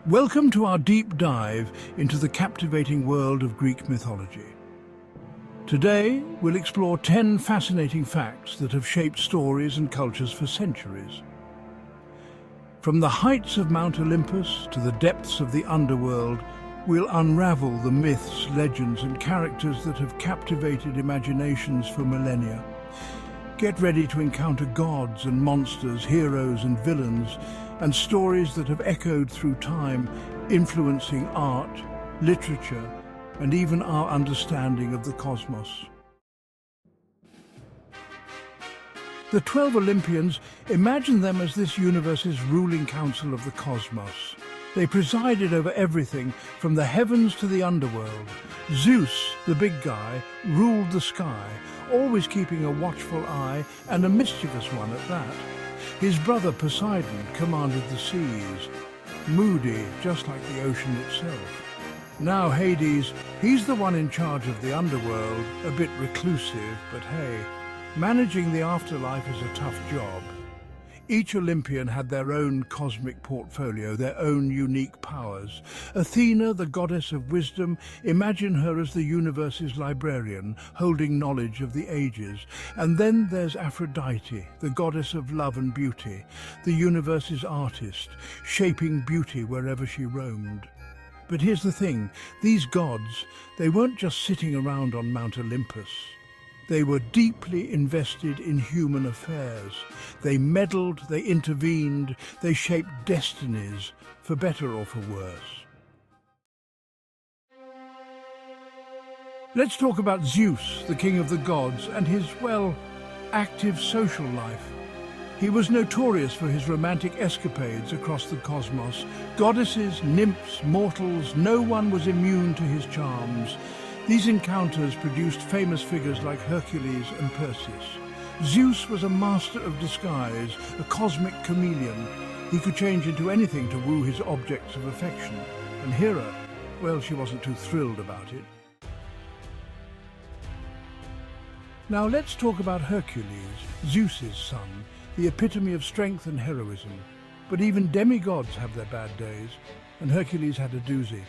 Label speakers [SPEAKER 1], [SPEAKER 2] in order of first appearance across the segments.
[SPEAKER 1] Welcome to our deep dive into the captivating world of Greek mythology. Today, we'll explore 10 fascinating facts that have shaped stories and cultures for centuries. From the heights of Mount Olympus to the depths of the Underworld, we'll unravel the myths, legends, and characters that have captivated imaginations for millennia. Get ready to encounter gods and monsters, heroes and villains, and stories that have echoed through time, influencing art, literature, and even our understanding of the cosmos. The 12 Olympians, imagine them as this universe's ruling council of the cosmos. They presided over everything from the heavens to the underworld. Zeus, the big guy, ruled the sky, always keeping a watchful eye, and a mischievous one at that. His brother Poseidon commanded the seas, moody just like the ocean itself. Now Hades, he's the one in charge of the underworld, a bit reclusive, but hey, managing the afterlife is a tough job. Each Olympian had their own cosmic portfolio, their own unique powers. Athena, the goddess of wisdom, imagine her as the universe's librarian, holding knowledge of the ages. And then there's Aphrodite, the goddess of love and beauty, the universe's artist, shaping beauty wherever she roamed. But here's the thing, these gods, they weren't just sitting around on Mount Olympus. They were deeply invested in human affairs. They meddled, they intervened, they shaped destinies, for better or for worse. Let's talk about Zeus, the king of the gods, and his, well, active social life. He was notorious for his romantic escapades across the cosmos. Goddesses, nymphs, mortals, no one was immune to his charms. These encounters produced famous figures like Hercules and Perseus. Zeus was a master of disguise, a cosmic chameleon. He could change into anything to woo his objects of affection. And Hera, well, she wasn't too thrilled about it. Now let's talk about Hercules, Zeus's son, the epitome of strength and heroism. But even demigods have their bad days, and Hercules had a doozy.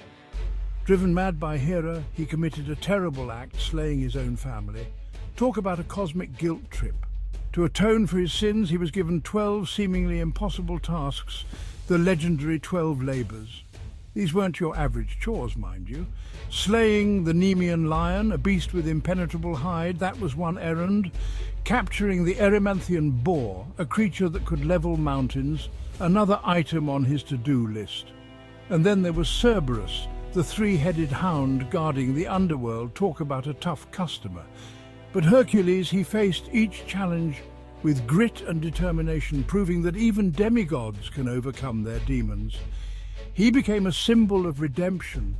[SPEAKER 1] Driven mad by Hera, he committed a terrible act, slaying his own family. Talk about a cosmic guilt trip. To atone for his sins, he was given 12 seemingly impossible tasks, the legendary 12 Labors. These weren't your average chores, mind you. Slaying the Nemean lion, a beast with impenetrable hide, that was one errand. Capturing the Erymanthian boar, a creature that could level mountains, another item on his to-do list. And then there was Cerberus, the three-headed hound guarding the underworld. Talk about a tough customer. But Hercules, he faced each challenge with grit and determination, proving that even demigods can overcome their demons. He became a symbol of redemption,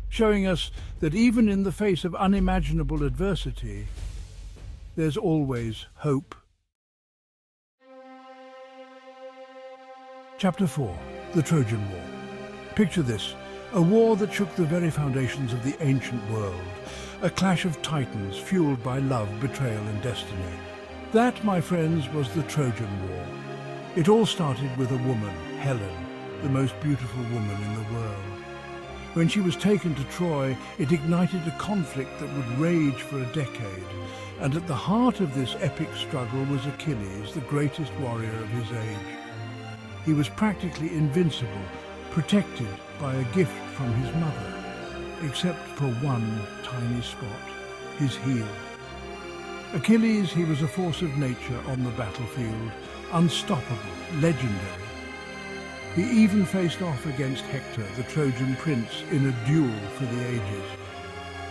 [SPEAKER 1] showing us that even in the face of unimaginable adversity, there's always hope. Chapter 4. The Trojan War. Picture this. A war that shook the very foundations of the ancient world. A clash of titans fueled by love, betrayal and destiny. That, my friends, was the Trojan War. It all started with a woman, Helen, the most beautiful woman in the world. When she was taken to Troy, it ignited a conflict that would rage for a decade. And at the heart of this epic struggle was Achilles, the greatest warrior of his age. He was practically invincible, protected by a gift from his mother, except for one tiny spot, his heel. Achilles, he was a force of nature on the battlefield, unstoppable, legendary. He even faced off against Hector, the Trojan prince, in a duel for the ages.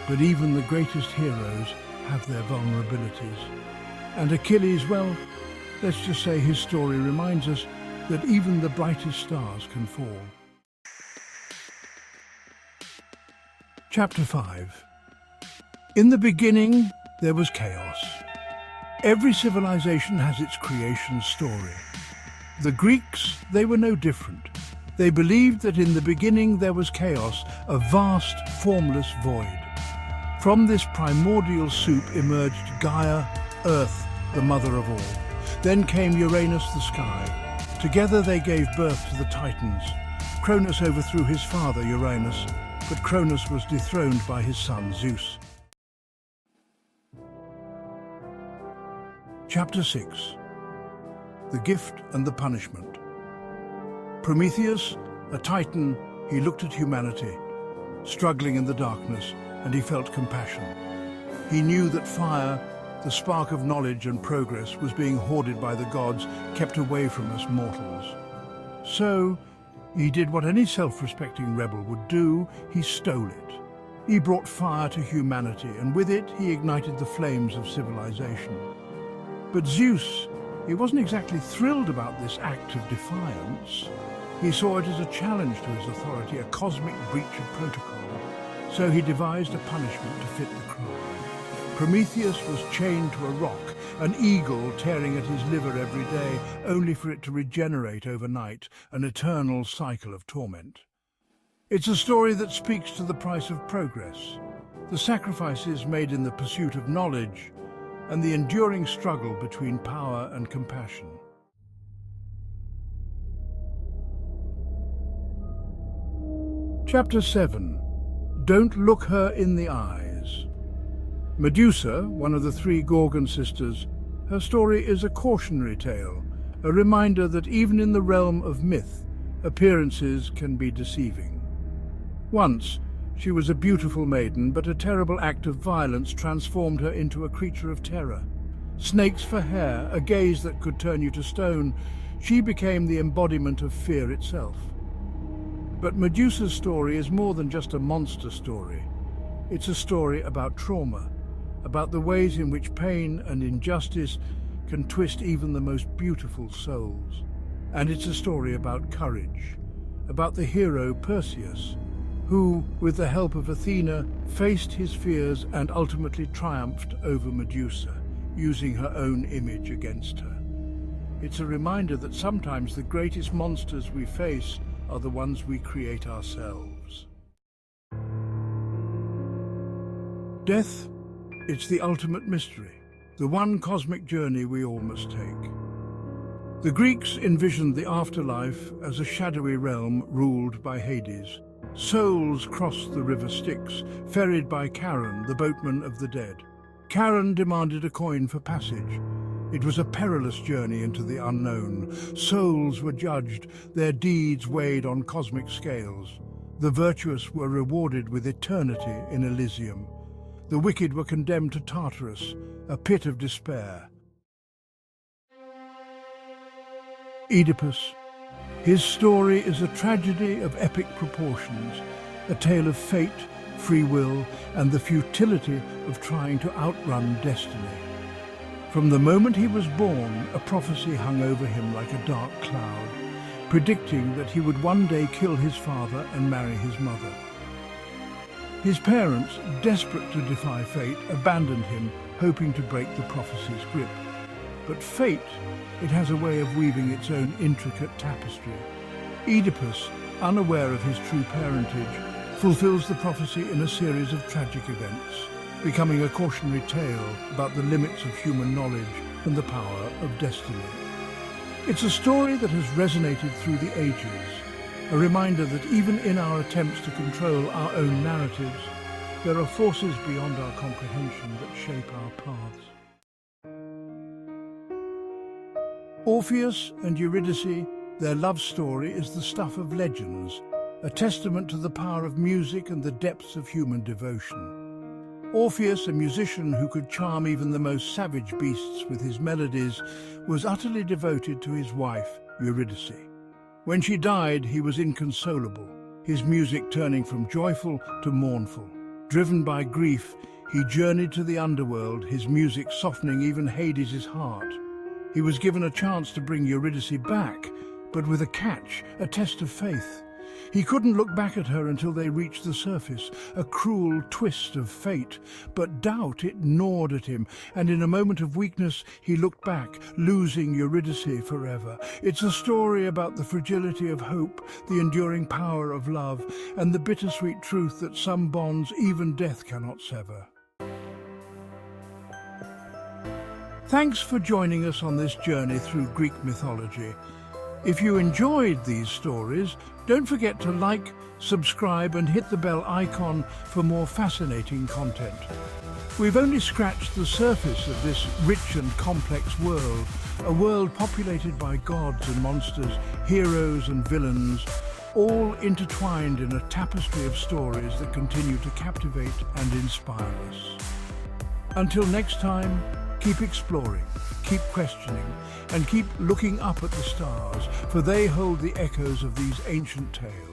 [SPEAKER 1] But even the greatest heroes have their vulnerabilities. And Achilles, well, let's just say his story reminds us that even the brightest stars can fall. Chapter 5. In the beginning, there was chaos. Every civilization has its creation story. The Greeks, they were no different. They believed that in the beginning there was chaos, a vast, formless void. From this primordial soup emerged Gaia, Earth, the mother of all. Then came Uranus, the sky. Together they gave birth to the Titans, Cronus overthrew his father, Uranus, but Cronus was dethroned by his son, Zeus. Chapter 6. The Gift and the Punishment. Prometheus, a titan, he looked at humanity, struggling in the darkness, and he felt compassion. He knew that fire, the spark of knowledge and progress, was being hoarded by the gods, kept away from us mortals. So, he did what any self-respecting rebel would do: he stole it. He brought fire to humanity, and with it he ignited the flames of civilization. But Zeus, he wasn't exactly thrilled about this act of defiance. He saw it as a challenge to his authority, a cosmic breach of protocol. So he devised a punishment to fit the crime. Prometheus was chained to a rock, an eagle tearing at his liver every day, only for it to regenerate overnight, an eternal cycle of torment. It's a story that speaks to the price of progress, the sacrifices made in the pursuit of knowledge, and the enduring struggle between power and compassion. Chapter 7. Don't look her in the eyes. Medusa, one of the three Gorgon sisters, her story is a cautionary tale, a reminder that even in the realm of myth, appearances can be deceiving. Once, she was a beautiful maiden, but a terrible act of violence transformed her into a creature of terror. Snakes for hair, a gaze that could turn you to stone, she became the embodiment of fear itself. But Medusa's story is more than just a monster story. It's a story about trauma, about the ways in which pain and injustice can twist even the most beautiful souls. And it's a story about courage, about the hero Perseus, who, with the help of Athena, faced his fears and ultimately triumphed over Medusa, using her own image against her. It's a reminder that sometimes the greatest monsters we face are the ones we create ourselves. Death, it's the ultimate mystery, the one cosmic journey we all must take. The Greeks envisioned the afterlife as a shadowy realm ruled by Hades. Souls crossed the river Styx, ferried by Charon, the boatman of the dead. Charon demanded a coin for passage. It was a perilous journey into the unknown. Souls were judged, their deeds weighed on cosmic scales. The virtuous were rewarded with eternity in Elysium. The wicked were condemned to Tartarus, a pit of despair. Oedipus. His story is a tragedy of epic proportions, a tale of fate, free will, and the futility of trying to outrun destiny. From the moment he was born, a prophecy hung over him like a dark cloud, predicting that he would one day kill his father and marry his mother. His parents, desperate to defy fate, abandoned him, hoping to break the prophecy's grip. But fate, it has a way of weaving its own intricate tapestry. Oedipus, unaware of his true parentage, fulfills the prophecy in a series of tragic events, becoming a cautionary tale about the limits of human knowledge and the power of destiny. It's a story that has resonated through the ages, a reminder that even in our attempts to control our own narratives, there are forces beyond our comprehension that shape our paths. Orpheus and Eurydice, their love story is the stuff of legends, a testament to the power of music and the depths of human devotion. Orpheus, a musician who could charm even the most savage beasts with his melodies, was utterly devoted to his wife, Eurydice. When she died, he was inconsolable, his music turning from joyful to mournful. Driven by grief, he journeyed to the underworld, his music softening even Hades' heart. He was given a chance to bring Eurydice back, but with a catch, a test of faith. He couldn't look back at her until they reached the surface, a cruel twist of fate. But doubt, it gnawed at him, and in a moment of weakness, he looked back, losing Eurydice forever. It's a story about the fragility of hope, the enduring power of love, and the bittersweet truth that some bonds even death cannot sever. Thanks for joining us on this journey through Greek mythology. If you enjoyed these stories, Don't forget to like, subscribe and hit the bell icon for more fascinating content. We've only scratched the surface of this rich and complex world, a world populated by gods and monsters, heroes and villains, all intertwined in a tapestry of stories that continue to captivate and inspire us. Until next time, keep exploring, keep questioning, and keep looking up at the stars, for they hold the echoes of these ancient tales.